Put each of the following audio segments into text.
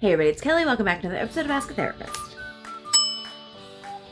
Hey everybody, it's Kelly. Welcome back to another episode of Ask a Therapist.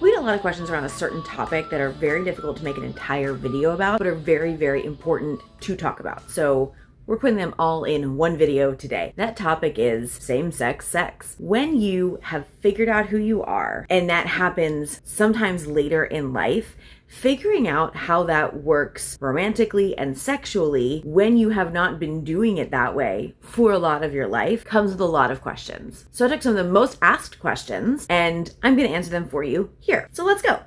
We get a lot of questions around a certain topic that are very difficult to make an entire video about, but are very, very important to talk about. So we're putting them all in one video today. That topic is same-sex sex. When you have figured out who you are, and that happens sometimes later in life, figuring out how that works romantically and sexually when you have not been doing it that way for a lot of your life comes with a lot of questions. So I took some of the most asked questions and I'm going to answer them for you here. So let's go.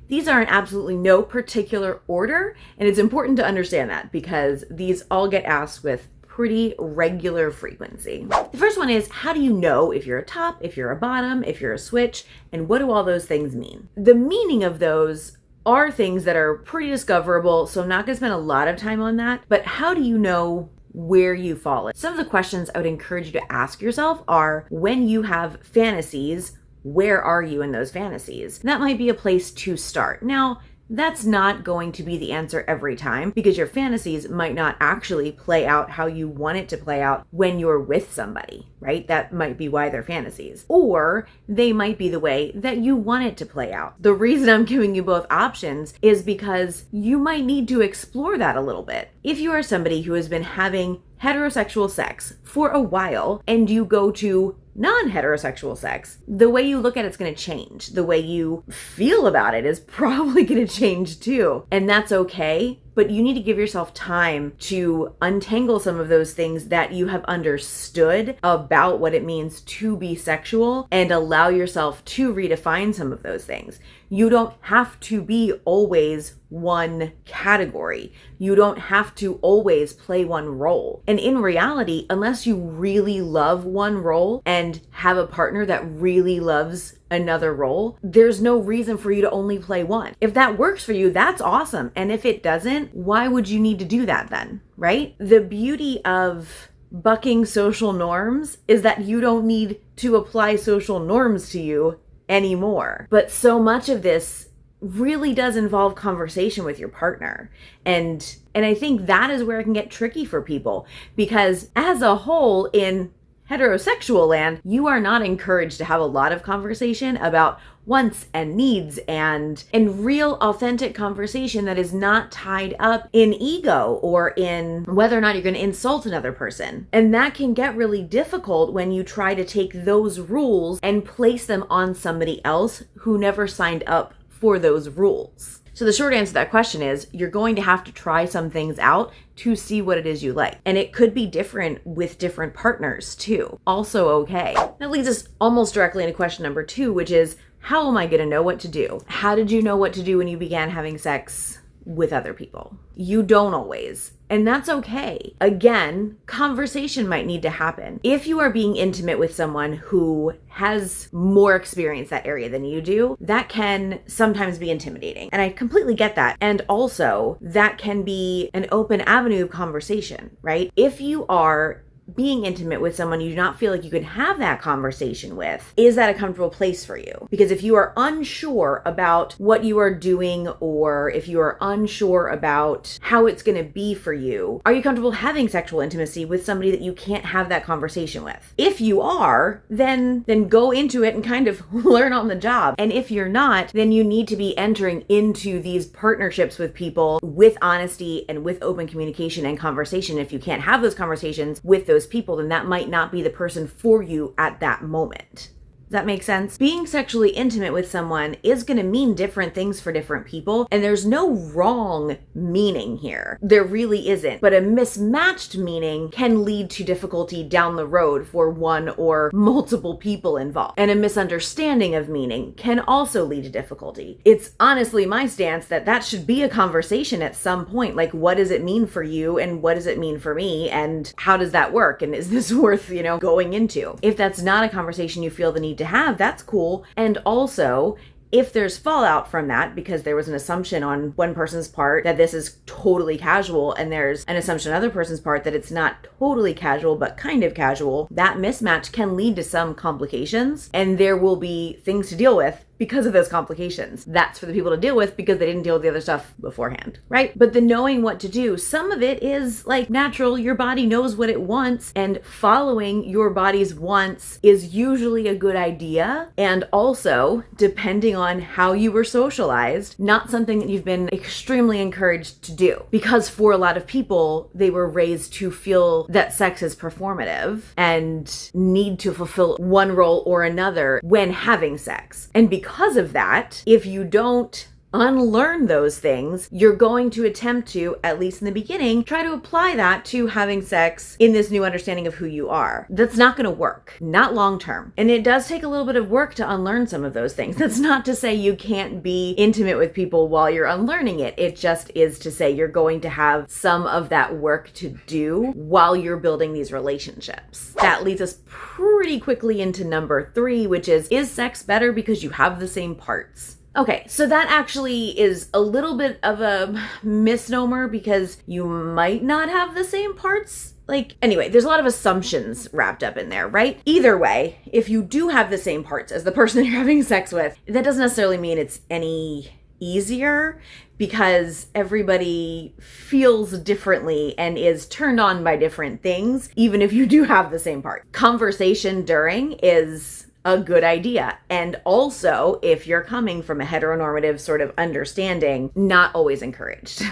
These are in absolutely no particular order, and it's important to understand that because these all get asked with pretty regular frequency. The first one is, how do you know if you're a top, if you're a bottom, if you're a switch, and what do all those things mean? The meaning of those are things that are pretty discoverable, so I'm not going to spend a lot of time on that, but how do you know where you fall in? Some of the questions I would encourage you to ask yourself are, when you have fantasies, where are you in those fantasies? That might be a place to start. Now, that's not going to be the answer every time because your fantasies might not actually play out how you want it to play out when you're with somebody, right? That might be why they're fantasies. Or they might be the way that you want it to play out. The reason I'm giving you both options is because you might need to explore that a little bit. If you are somebody who has been having heterosexual sex for a while and you go to non-heterosexual sex, the way you look at it's going to change. The way you feel about it is probably going to change too. And that's okay. But you need to give yourself time to untangle some of those things that you have understood about what it means to be sexual and allow yourself to redefine some of those things. You don't have to be always one category. You don't have to always play one role. And in reality, unless you really love one role and have a partner that really loves another role, there's no reason for you to only play one. If that works for you, that's awesome. And if it doesn't, why would you need to do that then, right? The beauty of bucking social norms is that you don't need to apply social norms to you anymore. But so much of this really does involve conversation with your partner. And I think that is where it can get tricky for people because as a whole in heterosexual land, you are not encouraged to have a lot of conversation about wants and needs and real authentic conversation that is not tied up in ego or in whether or not you're going to insult another person. And that can get really difficult when you try to take those rules and place them on somebody else who never signed up for those rules. So the short answer to that question is you're going to have to try some things out to see what it is you like. And it could be different with different partners too. Also okay. That leads us almost directly into question number 2, which is, how am I going to know what to do? How did you know what to do when you began having sex with other people? You don't always. And that's okay. Again, conversation might need to happen. If you are being intimate with someone who has more experience that area than you do, that can sometimes be intimidating. And I completely get that. And also, that can be an open avenue of conversation, right? If you are being intimate with someone you do not feel like you can have that conversation with, is that a comfortable place for you? Because if you are unsure about what you are doing, or if you are unsure about how it's going to be for you, are you comfortable having sexual intimacy with somebody that you can't have that conversation with? If you are, then go into it and kind of learn on the job. And if you're not, then you need to be entering into these partnerships with people with honesty and with open communication and conversation. If you can't have those conversations with those people, then that might not be the person for you at that moment. Does that make sense? Being sexually intimate with someone is going to mean different things for different people, and there's no wrong meaning here. There really isn't. But a mismatched meaning can lead to difficulty down the road for one or multiple people involved. And a misunderstanding of meaning can also lead to difficulty. It's honestly my stance that that should be a conversation at some point. Like, what does it mean for you, and what does it mean for me, and how does that work, and is this worth, going into? If that's not a conversation you feel the need to have, that's cool. And also, if there's fallout from that because there was an assumption on one person's part that this is totally casual, and there's an assumption on another person's part that it's not totally casual but kind of casual, that mismatch can lead to some complications, and there will be things to deal with because of those complications. That's for the people to deal with because they didn't deal with the other stuff beforehand, right? But the knowing what to do, some of it is like natural. Your body knows what it wants, and following your body's wants is usually a good idea. And also, depending on how you were socialized, not something that you've been extremely encouraged to do. Because for a lot of people, they were raised to feel that sex is performative and need to fulfill one role or another when having sex. And because of that, if you don't unlearn those things, you're going to attempt to, at least in the beginning, try to apply that to having sex in this new understanding of who you are. That's not going to work, not long term. And it does take a little bit of work to unlearn some of those things. That's not to say you can't be intimate with people while you're unlearning it. It just is to say you're going to have some of that work to do while you're building these relationships. That leads us pretty quickly into number 3, which is sex better because you have the same parts? Okay, so that actually is a little bit of a misnomer because you might not have the same parts. Anyway, there's a lot of assumptions wrapped up in there, right? Either way, if you do have the same parts as the person you're having sex with, that doesn't necessarily mean it's any easier because everybody feels differently and is turned on by different things, even if you do have the same part. Conversation during is a good idea. And also, if you're coming from a heteronormative sort of understanding, not always encouraged.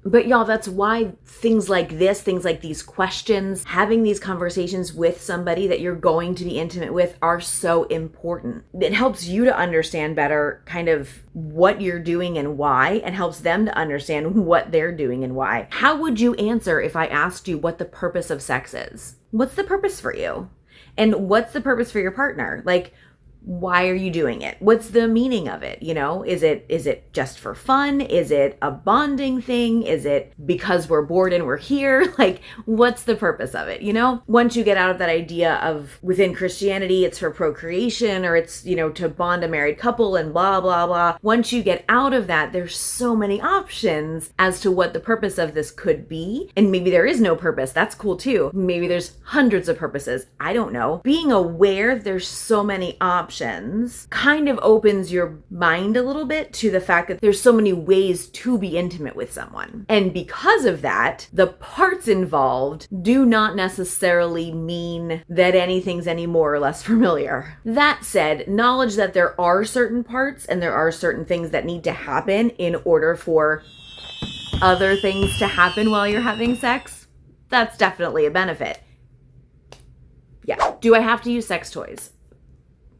But y'all, that's why things like this, things like these questions, having these conversations with somebody that you're going to be intimate with are so important. It helps you to understand better kind of what you're doing and why, and helps them to understand what they're doing and why. How would you answer if I asked you what the purpose of sex is? What's the purpose for you? And what's the purpose for your partner? Why are you doing it? What's the meaning of it? Is it just for fun? Is it a bonding thing? Is it because we're bored and we're here? What's the purpose of it? Once you get out of that idea of within Christianity, it's for procreation or it's, to bond a married couple and blah, blah, blah. Once you get out of that, there's so many options as to what the purpose of this could be. And maybe there is no purpose. That's cool too. Maybe there's hundreds of purposes. I don't know. Being aware there's so many options kind of opens your mind a little bit to the fact that there's so many ways to be intimate with someone. And because of that, the parts involved do not necessarily mean that anything's any more or less familiar. That said, knowledge that there are certain parts and there are certain things that need to happen in order for other things to happen while you're having sex, that's definitely a benefit. Yeah. Do I have to use sex toys?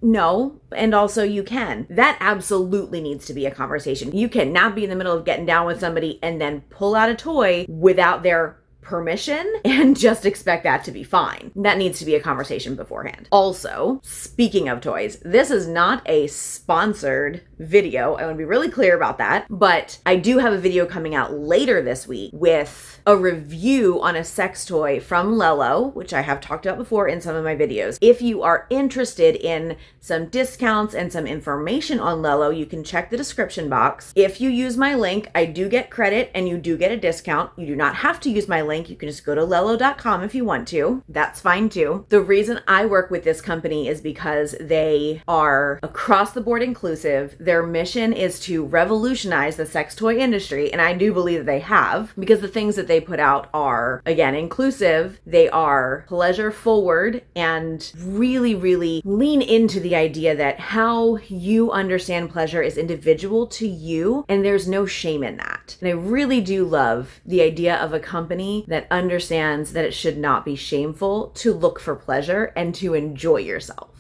No, and also you can. That absolutely needs to be a conversation. You cannot be in the middle of getting down with somebody and then pull out a toy without their permission and just expect that to be fine. That needs to be a conversation beforehand. Also, speaking of toys, this is not a sponsored video. I want to be really clear about that, but I do have a video coming out later this week with a review on a sex toy from Lelo, which I have talked about before in some of my videos. If you are interested in some discounts and some information on Lelo, you can check the description box. If you use my link, I do get credit and you do get a discount. You do not have to use my link. You can just go to lelo.com if you want to. That's fine too. The reason I work with this company is because they are across the board inclusive. Their mission is to revolutionize the sex toy industry, and I do believe that they have, because the things that they put out are, again, inclusive. They are pleasure forward and really, really lean into the idea that how you understand pleasure is individual to you, and there's no shame in that. And I really do love the idea of a company that understands that it should not be shameful to look for pleasure and to enjoy yourself.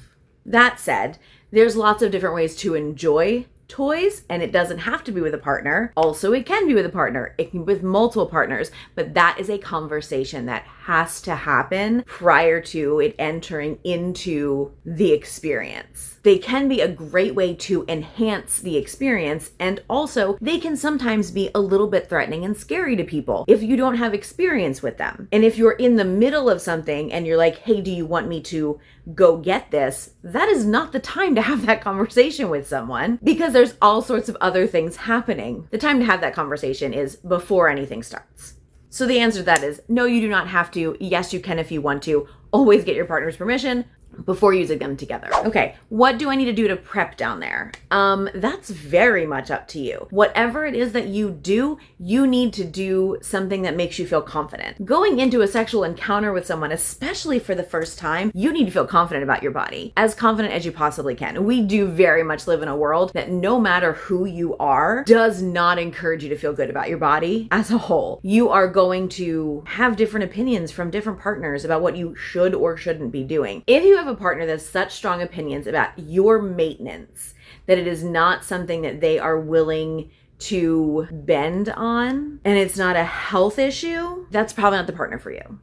That said, there's lots of different ways to enjoy toys, and it doesn't have to be with a partner. Also, it can be with a partner. It can be with multiple partners, but that is a conversation that has to happen prior to it entering into the experience. They can be a great way to enhance the experience, and also they can sometimes be a little bit threatening and scary to people if you don't have experience with them. And if you're in the middle of something and you're like, hey, do you want me to go get this? That is not the time to have that conversation with someone, because there's all sorts of other things happening. The time to have that conversation is before anything starts. So the answer to that is no, you do not have to. Yes, you can if you want to. Always get your partner's permission. before using them together. Okay, what do I need to do to prep down there? That's very much up to you. Whatever it is that you do, you need to do something that makes you feel confident. Going into a sexual encounter with someone, especially for the first time, you need to feel confident about your body, as confident as you possibly can. We do very much live in a world that no matter who you are, does not encourage you to feel good about your body as a whole. You are going to have different opinions from different partners about what you should or shouldn't be doing. If you have a partner that has such strong opinions about your maintenance that it is not something that they are willing to bend on, and it's not a health issue, that's probably not the partner for you.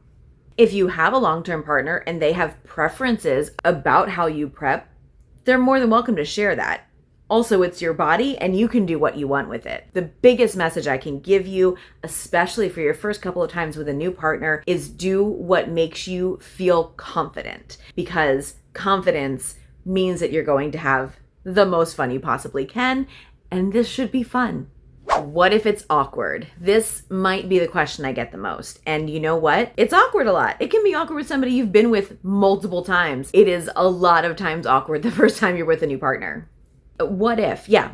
If you have a long-term partner and they have preferences about how you prep, they're more than welcome to share that. Also, it's your body and you can do what you want with it. The biggest message I can give you, especially for your first couple of times with a new partner, is do what makes you feel confident, because confidence means that you're going to have the most fun you possibly can, and this should be fun. What if it's awkward? This might be the question I get the most. And you know what? It's awkward a lot. It can be awkward with somebody you've been with multiple times. It is a lot of times awkward the first time you're with a new partner. What if? Yeah,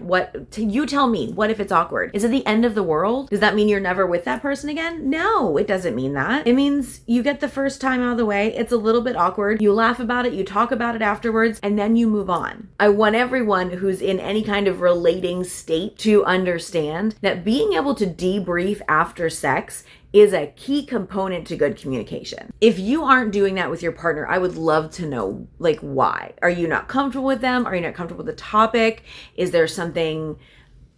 you tell me, what if it's awkward? Is it the end of the world? Does that mean you're never with that person again? No, it doesn't mean that. It means you get the first time out of the way. It's a little bit awkward. You laugh about it, you talk about it afterwards, and then you move on. I want everyone who's in any kind of relating state to understand that being able to debrief after sex is a key component to good communication. If you aren't doing that with your partner, I would love to know, why? Are you not comfortable with them? Are you not comfortable with the topic? Is there something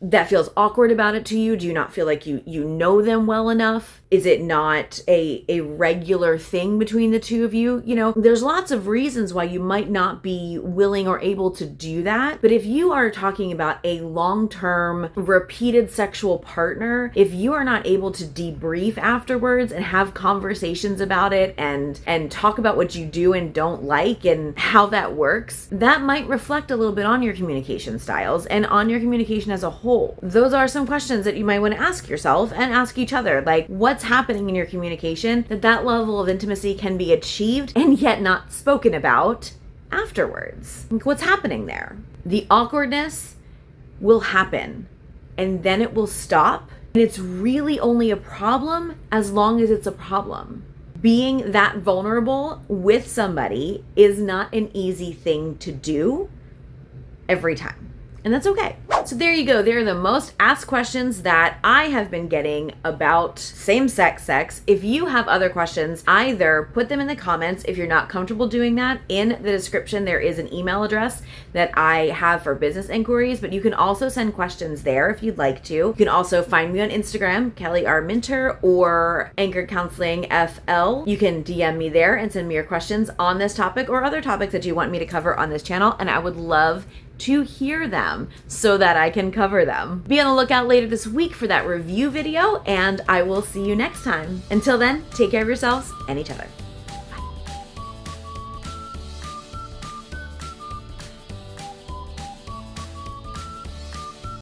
that feels awkward about it to you? Do you not feel like you know them well enough? Is it not a regular thing between the two of you? You know, there's lots of reasons why you might not be willing or able to do that. But if you are talking about a long-term repeated sexual partner, if you are not able to debrief afterwards and have conversations about it and talk about what you do and don't like and how that works, that might reflect a little bit on your communication styles and on your communication as a whole. Those are some questions that you might want to ask yourself and ask each other. What's happening in your communication that level of intimacy can be achieved and yet not spoken about afterwards? What's happening there? The awkwardness will happen and then it will stop. And it's really only a problem as long as it's a problem. Being that vulnerable with somebody is not an easy thing to do every time. And that's okay. So there you go. They're the most asked questions that I have been getting about same-sex sex. If you have other questions, either put them in the comments. If you're not comfortable doing that, in the description there is an email address that I have for business inquiries, but you can also send questions there if you'd like to. You can also find me on Instagram, Kelly R. Minter, or Anchor Counseling FL. You can DM me there and send me your questions on this topic or other topics that you want me to cover on this channel, and I would love to hear them so that I can cover them. Be on the lookout later this week for that review video, and I will see you next time. Until then, take care of yourselves and each other.